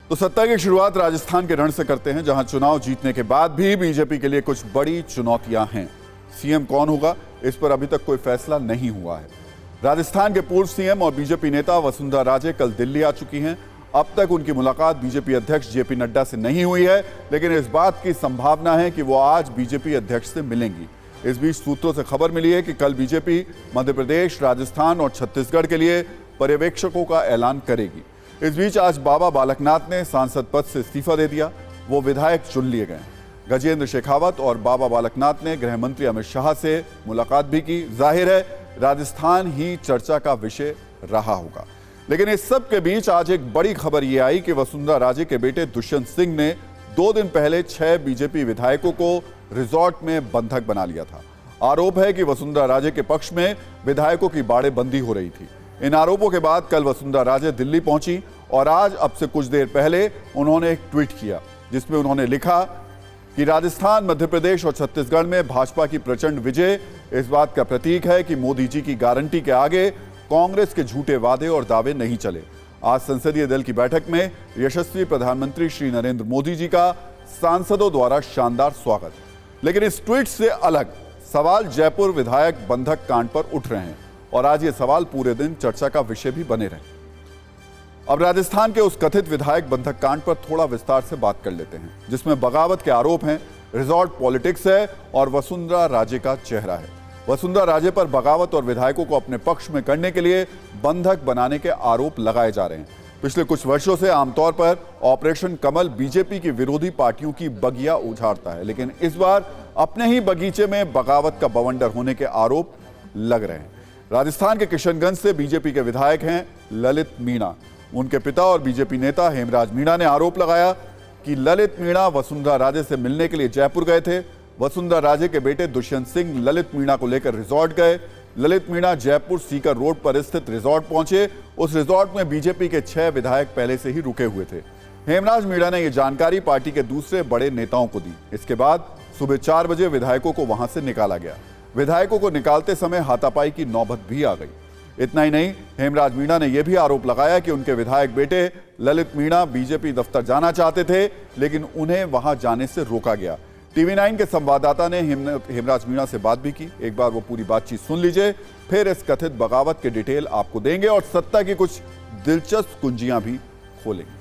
तो सत्ता की शुरुआत राजस्थान के रण से करते हैं, जहां चुनाव जीतने के बाद भी बीजेपी के लिए कुछ बड़ी चुनौतियां हैं। सीएम कौन होगा, इस पर अभी तक कोई फैसला नहीं हुआ है। राजस्थान के पूर्व सीएम और बीजेपी नेता वसुंधरा राजे कल दिल्ली आ चुकी हैं। अब तक उनकी मुलाकात बीजेपी अध्यक्ष जेपी नड्डा से नहीं हुई है, लेकिन इस बात की संभावना है कि वो आज बीजेपी अध्यक्ष से मिलेंगी। इस बीच सूत्रों से खबर मिली है कि कल बीजेपी मध्य प्रदेश, राजस्थान और छत्तीसगढ़ के लिए पर्यवेक्षकों का ऐलान करेगी। इस बीच आज बाबा बालकनाथ ने सांसद पद से इस्तीफा दे दिया। वो विधायक चुन लिए गए। गजेंद्र शेखावत और बाबा बालकनाथ ने गृह मंत्री अमित शाह से मुलाकात भी की। जाहिर है राजस्थान ही चर्चा का विषय रहा होगा। लेकिन इस सब के बीच आज एक बड़ी खबर यह आई कि वसुंधरा राजे के बेटे दुष्यंत सिंह ने 2 दिन पहले 6 बीजेपी विधायकों को रिजॉर्ट में बंधक बना लिया था। आरोप है कि वसुंधरा राजे के पक्ष में विधायकों की बाड़ेबंदी हो रही थी। इन आरोपों के बाद कल वसुंधरा राजे दिल्ली पहुंची और आज अब से कुछ देर पहले उन्होंने एक ट्वीट किया, जिसमें उन्होंने लिखा कि राजस्थान, मध्य प्रदेश और छत्तीसगढ़ में भाजपा की प्रचंड विजय इस बात का प्रतीक है कि मोदी जी की गारंटी के आगे कांग्रेस के झूठे वादे और दावे नहीं चले। आज संसदीय दल की बैठक में यशस्वी प्रधानमंत्री श्री नरेंद्र मोदी जी का सांसदों द्वारा शानदार स्वागत। लेकिन इस ट्वीट से अलग सवाल जयपुर विधायक बंधक कांड पर उठ रहे हैं और आज ये सवाल पूरे दिन चर्चा का विषय भी बने रहे। अब राजस्थान के उस कथित विधायक बंधक कांड पर थोड़ा विस्तार से बात कर लेते हैं, जिसमें बगावत के आरोप हैं, रिजॉर्ट पॉलिटिक्स है और वसुंधरा राजे का चेहरा है। वसुंधरा राजे पर बगावत और विधायकों को अपने पक्ष में करने के लिए बंधक बनाने के आरोप लगाए जा रहे हैं। पिछले कुछ वर्षों से आमतौर पर ऑपरेशन कमल बीजेपी की विरोधी पार्टियों की बगिया उझाड़ता है, लेकिन इस बार अपने ही बगीचे में बगावत का बवंडर होने के आरोप लग रहे हैं। राजस्थान के किशनगंज से बीजेपी के विधायक हैं ललित मीणा। उनके पिता और बीजेपी नेता हेमराज मीणा ने आरोप लगाया कि ललित मीणा वसुंधरा राजे से मिलने के लिए जयपुर गए थे। वसुंधरा राजे के बेटे दुष्यंत सिंह ललित मीणा को लेकर रिजॉर्ट गए। ललित मीणा जयपुर सीकर रोड पर स्थित रिजॉर्ट पहुंचे। उस रिजॉर्ट में बीजेपी के 6 विधायक पहले से ही रुके हुए थे। हेमराज मीणा ने यह जानकारी पार्टी के दूसरे बड़े नेताओं को दी। इसके बाद सुबह 4 बजे विधायकों को वहां से निकाला गया। विधायकों को निकालते समय हाथापाई की नौबत भी आ गई। इतना ही नहीं, हेमराज मीणा ने यह भी आरोप लगाया कि उनके विधायक बेटे ललित मीणा बीजेपी दफ्तर जाना चाहते थे, लेकिन उन्हें वहां जाने से रोका गया। टीवी 9 के संवाददाता ने हेमराज मीणा से बात भी की। एक बार वो पूरी बातचीत सुन लीजिए, फिर इस कथित बगावत के डिटेल आपको देंगे और सत्ता की कुछ दिलचस्प कुंजियां भी खोलेंगे।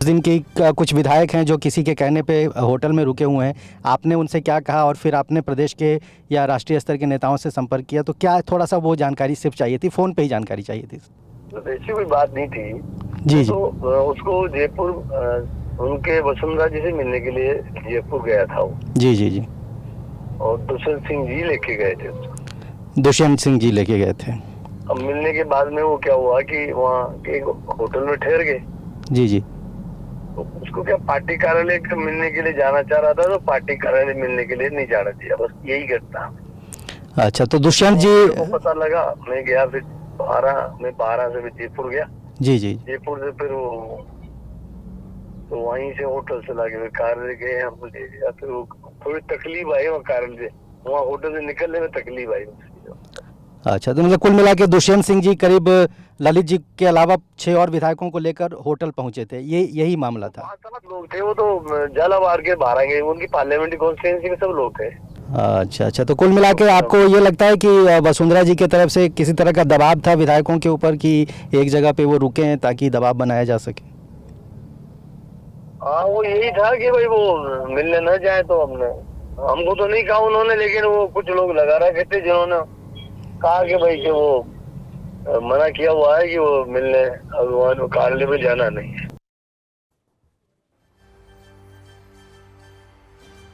दिन के कुछ विधायक हैं जो किसी के कहने पे होटल में रुके हुए हैं, आपने उनसे क्या कहा और फिर आपने प्रदेश के या राष्ट्रीय स्तर के नेताओं से संपर्क किया, तो क्या थोड़ा सा वो जानकारी सिर्फ चाहिए थी, फोन पे ही जानकारी चाहिए थी? तो ऐसी कोई बात नहीं थी जी। तो उसको जयपुर उनके वसुंधरा जी से मिलने के लिए जयपुर गया था वो। जी। और दुष्यंत सिंह जी लेके गए थे उसको। दुष्यंत सिंह जी लेके गए थे। अब मिलने के बाद में वो क्या हुआ कि वहाँ एक होटल में ठहर गए। जी। तो उसको क्या पार्टी कार्यालय मिलने के लिए जाना चाह रहा था, तो पार्टी कार्यालय मिलने के लिए नहीं जाना चाहिए, बस यही घटना। अच्छा, तो दुष्यंत जी को पता लगा, मैं गया फिर 12 से जयपुर गया। जी। जयपुर से फिर वो तो वहीं से होटल से लाके फिर कार्यालय गए, हमको ले गया। फिर वो थोड़ी तकलीफ आई वहाँ कार्यालय से, वहाँ होटल से निकलने में तकलीफ आई। अच्छा, तो मतलब कुल मिला के दुष्यंत सिंह जी करीब ललित जी के अलावा 6 और विधायकों को लेकर होटल पहुंचे थे, यही मामला था? 7 लोग थे, वो तो झालावाड़ के 12 गए, उनकी पार्लियामेंट्री कॉन्स्टिट्यूएंसी में सब लोग थे। अच्छा, तो कुल मिला के आपको ये लगता है कि वसुंधरा जी की तरफ से किसी तरह का दबाव था विधायकों के ऊपर कि एक जगह पे वो रुके हैं ताकि दबाव बनाया जा सके? हाँ, वो यही था कि भाई वो मिलने न जाए। तो हमको तो नहीं कहा उन्होंने, लेकिन वो कुछ लोग लगा रखे थे जिन्होंने कहा कि भाई कि वो मना किया हुआ है कि वो मिलने अभिमान कार्यालय में जाना नहीं है।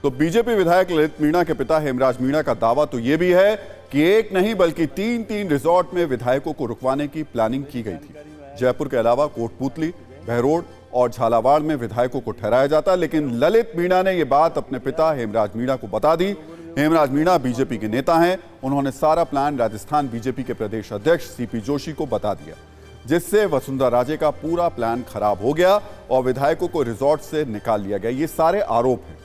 तो बीजेपी विधायक ललित मीणा के पिता हेमराज मीणा का दावा तो यह भी है कि एक नहीं बल्कि 3 रिजॉर्ट में विधायकों को रुकवाने की प्लानिंग की गई थी। जयपुर के अलावा कोटपुतली, बहरोड और झालावाड़ में विधायकों को ठहराया जाता, लेकिन ललित मीणा ने यह बात अपने पिता हेमराज मीणा को बता दी। हेमराज मीणा बीजेपी के नेता हैं। उन्होंने सारा प्लान राजस्थान बीजेपी के प्रदेश अध्यक्ष सीपी जोशी को बता दिया, जिससे वसुंधरा राजे का पूरा प्लान खराब हो गया और विधायकों को रिजॉर्ट से निकाल लिया गया। ये सारे आरोप हैं।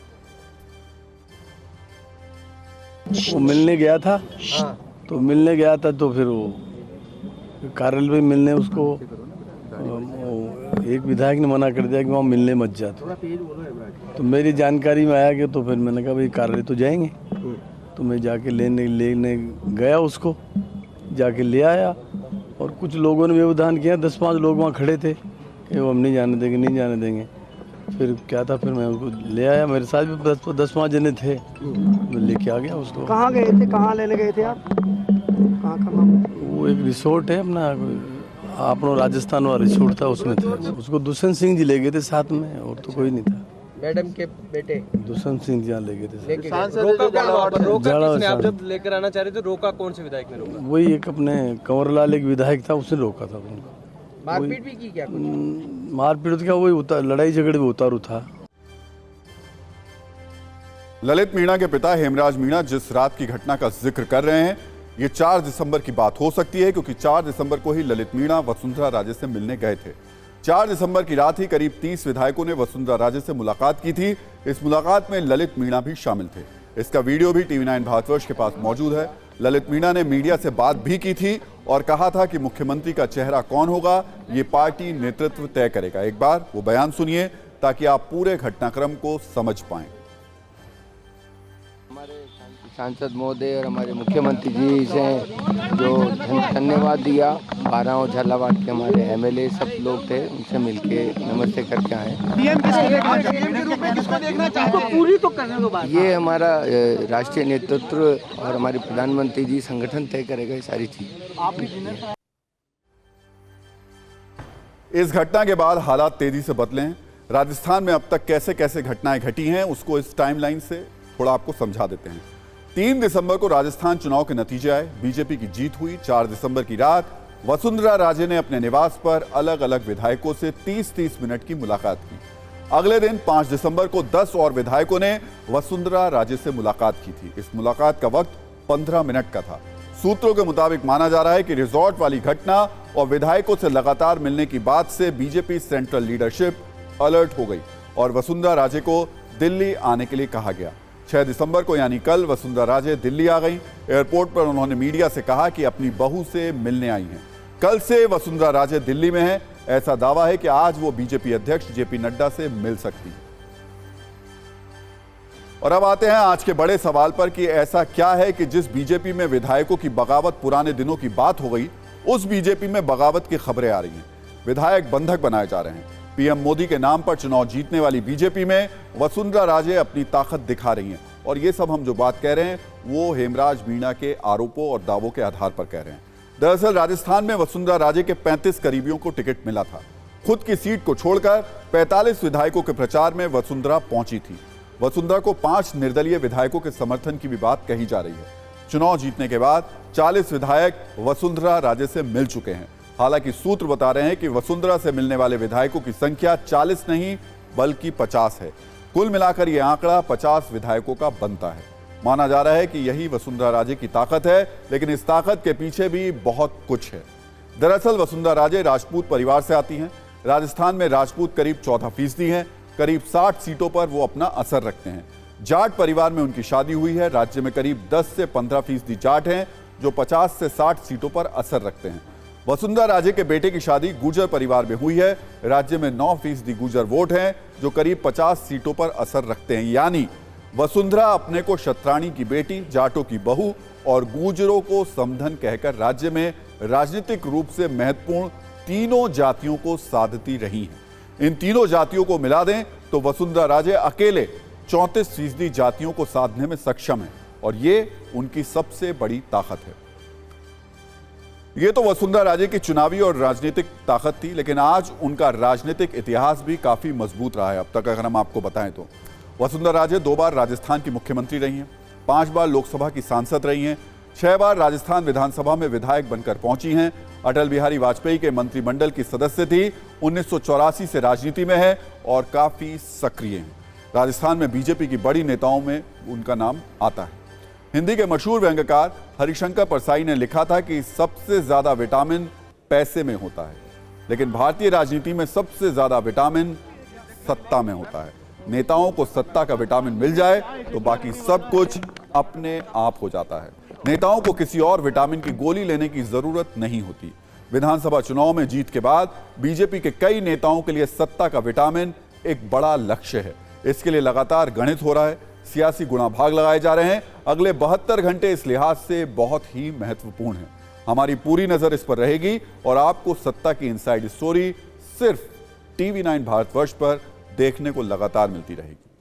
वो मिलने गया था। तो मिलने गया था तो फिर वो कार्यालय में मिलने उसको एक विधायक ने मना कर दिया कि वहाँ मिलने मत जा। तो मेरी जानकारी में आया कि तो फिर मैंने कहा भाई कार्यालय तो जाएंगे। तो मैं जाके लेने गया, उसको जाके ले आया। और कुछ लोगों ने व्यवधान किया, 10-5 लोग वहाँ खड़े थे कि वो हम नहीं जाने देंगे, नहीं जाने देंगे। फिर क्या था, फिर मैं उनको ले आया, मेरे साथ भी 10-5 जने थे, मैं लेके आ गया उसको। कहाँ गए थे, कहाँ लेने गए थे आप? कहाँ का मामला? वो एक रिसोर्ट है अपना, अपना राजस्थान वाला रिसोर्ट था, उसमें थे। उसको दुष्यंत सिंह जी ले गए थे साथ में, और तो कोई नहीं था। मैडम के बेटे दुष्यंत सिंह जी ले गए थे। आप जब लेकर आना चाह रहे थे, रोका कौन से विधायक ने रोका? वही एक अपने कंवरलाल एक विधायक था, उसने रोका था उनको। मारपीट भी की क्या? मारपीट क्या, वही लड़ाई झगड़े में उतारू था। ललित मीणा के पिता हेमराज मीणा जिस रात की घटना का जिक्र कर रहे हैं, ये 4 दिसंबर की बात हो सकती है, क्योंकि 4 दिसंबर को ही ललित मीणा वसुंधरा राजे से मिलने गए थे। 4 दिसंबर की रात ही करीब 30 विधायकों ने वसुंधरा राजे से मुलाकात की थी। इस मुलाकात में ललित मीणा भी शामिल थे। इसका वीडियो भी TV9 भारतवर्ष के पास मौजूद है। ललित मीणा ने मीडिया से बात भी की थी और कहा था कि मुख्यमंत्री का चेहरा कौन होगा ये पार्टी नेतृत्व तय करेगा। एक बार वो बयान सुनिए ताकि आप पूरे घटनाक्रम को समझ पाएं। सांसद महोदय और हमारे मुख्यमंत्री जी से जो धन्यवाद दिया, 12 और झालावाड़ के हमारे MLA सब लोग थे, उनसे मिलके नमस्ते करके आए। ये हमारा राष्ट्रीय नेतृत्व और हमारे प्रधानमंत्री जी संगठन तय करेगा ये सारी चीज। इस घटना के बाद हालात तेजी से बदले हैं। राजस्थान में अब तक कैसे कैसे घटनाएं घटी हैं उसको इस टाइमलाइन से थोड़ा आपको समझा देते हैं। 3 दिसंबर को राजस्थान चुनाव के नतीजे आए, बीजेपी की जीत हुई। 4 दिसंबर की रात वसुंधरा राजे ने अपने निवास पर अलग अलग विधायकों से 30-30 मिनट की मुलाकात की। अगले दिन 5 दिसंबर को 10 और विधायकों ने वसुंधरा राजे से मुलाकात की थी। इस मुलाकात का वक्त 15 मिनट का था। सूत्रों के मुताबिक माना जा रहा है कि रिजॉर्ट वाली घटना और विधायकों से लगातार मिलने की बात से बीजेपी सेंट्रल लीडरशिप अलर्ट हो गई और वसुंधरा राजे को दिल्ली आने के लिए कहा गया। 6 दिसंबर को यानी कल वसुंधरा राजे दिल्ली आ गई। एयरपोर्ट पर उन्होंने मीडिया से कहा कि अपनी बहू से मिलने आई हैं। कल से वसुंधरा राजे दिल्ली में हैं। ऐसा दावा है कि आज वो बीजेपी अध्यक्ष जेपी नड्डा से मिल सकती हैं। और अब आते हैं आज के बड़े सवाल पर कि ऐसा क्या है कि जिस बीजेपी में विधायकों की बगावत पुराने दिनों की बात हो गई, उस बीजेपी में बगावत की खबरें आ रही हैं। विधायक बंधक बनाए जा रहे हैं। पीएम मोदी के नाम पर चुनाव जीतने वाली बीजेपी में वसुंधरा राजे अपनी ताकत दिखा रही हैं। और ये सब हम जो बात कह रहे हैं वो हेमराज मीणा के आरोपों और दावों के आधार पर कह रहे हैं। दरअसल राजस्थान में वसुंधरा राजे के 35 करीबियों को टिकट मिला था। खुद की सीट को छोड़कर 45 विधायकों के प्रचार में वसुंधरा पहुंची थी। वसुंधरा को 5 निर्दलीय विधायकों के समर्थन की भी बात कही जा रही है। चुनाव जीतने के बाद 40 विधायक वसुंधरा राजे से मिल चुके हैं। हालांकि सूत्र बता रहे हैं कि वसुंधरा से मिलने वाले विधायकों की संख्या 40 नहीं बल्कि 50 है। कुल मिलाकर यह आंकड़ा 50 विधायकों का बनता है। माना जा रहा है कि यही वसुंधरा राजे की ताकत है, लेकिन इस ताकत के पीछे भी बहुत कुछ है। दरअसल वसुंधरा राजे राजपूत परिवार से आती हैं। राजस्थान में राजपूत करीब 14% हैं। करीब 60 सीटों पर वो अपना असर रखते हैं। जाट परिवार में उनकी शादी हुई है। राज्य में करीब 10 से 15% जाट हैं जो 50 से 60 सीटों पर असर रखते हैं। वसुंधरा राजे के बेटे की शादी गुर्जर परिवार में हुई है। राज्य में 9% गुर्जर वोट हैं जो करीब 50 सीटों पर असर रखते हैं। यानी वसुंधरा अपने को क्षत्राणी की बेटी, जाटों की बहू और गुर्जरों को समधन कहकर राज्य में राजनीतिक रूप से महत्वपूर्ण तीनों जातियों को साधती रही हैं। इन तीनों जातियों को मिला दें तो वसुंधरा राजे अकेले 34% जातियों को साधने में सक्षम है और ये उनकी सबसे बड़ी ताकत है। ये तो वसुंधरा राजे की चुनावी और राजनीतिक ताकत थी, लेकिन आज उनका राजनीतिक इतिहास भी काफी मजबूत रहा है। अब तक अगर हम आपको बताएं तो वसुंधरा राजे 2 बार राजस्थान की मुख्यमंत्री रही हैं, 5 बार लोकसभा की सांसद रही हैं, 6 बार राजस्थान विधानसभा में विधायक बनकर पहुंची हैं। अटल बिहारी वाजपेयी के मंत्रिमंडल की सदस्य थी। 1984 से राजनीति में है और काफी सक्रिय हैं। राजस्थान में बीजेपी की बड़ी नेताओं में उनका नाम आता है। हिंदी के मशहूर व्यंग्यकार हरिशंकर परसाई ने लिखा था कि सबसे ज्यादा विटामिन पैसे में होता है, लेकिन भारतीय राजनीति में सबसे ज्यादा विटामिन सत्ता में होता है। नेताओं को सत्ता का विटामिन मिल जाए तो बाकी सब कुछ अपने आप हो जाता है। नेताओं को किसी और विटामिन की गोली लेने की जरूरत नहीं होती। विधानसभा चुनाव में जीत के बाद बीजेपी के कई नेताओं के लिए सत्ता का विटामिन एक बड़ा लक्ष्य है। इसके लिए लगातार गणित हो रहा है, सियासी गुणा भाग लगाए जा रहे हैं। अगले 72 घंटे इस लिहाज से बहुत ही महत्वपूर्ण है। हमारी पूरी नजर इस पर रहेगी और आपको सत्ता की इनसाइड स्टोरी सिर्फ TV9 भारतवर्ष पर देखने को लगातार मिलती रहेगी।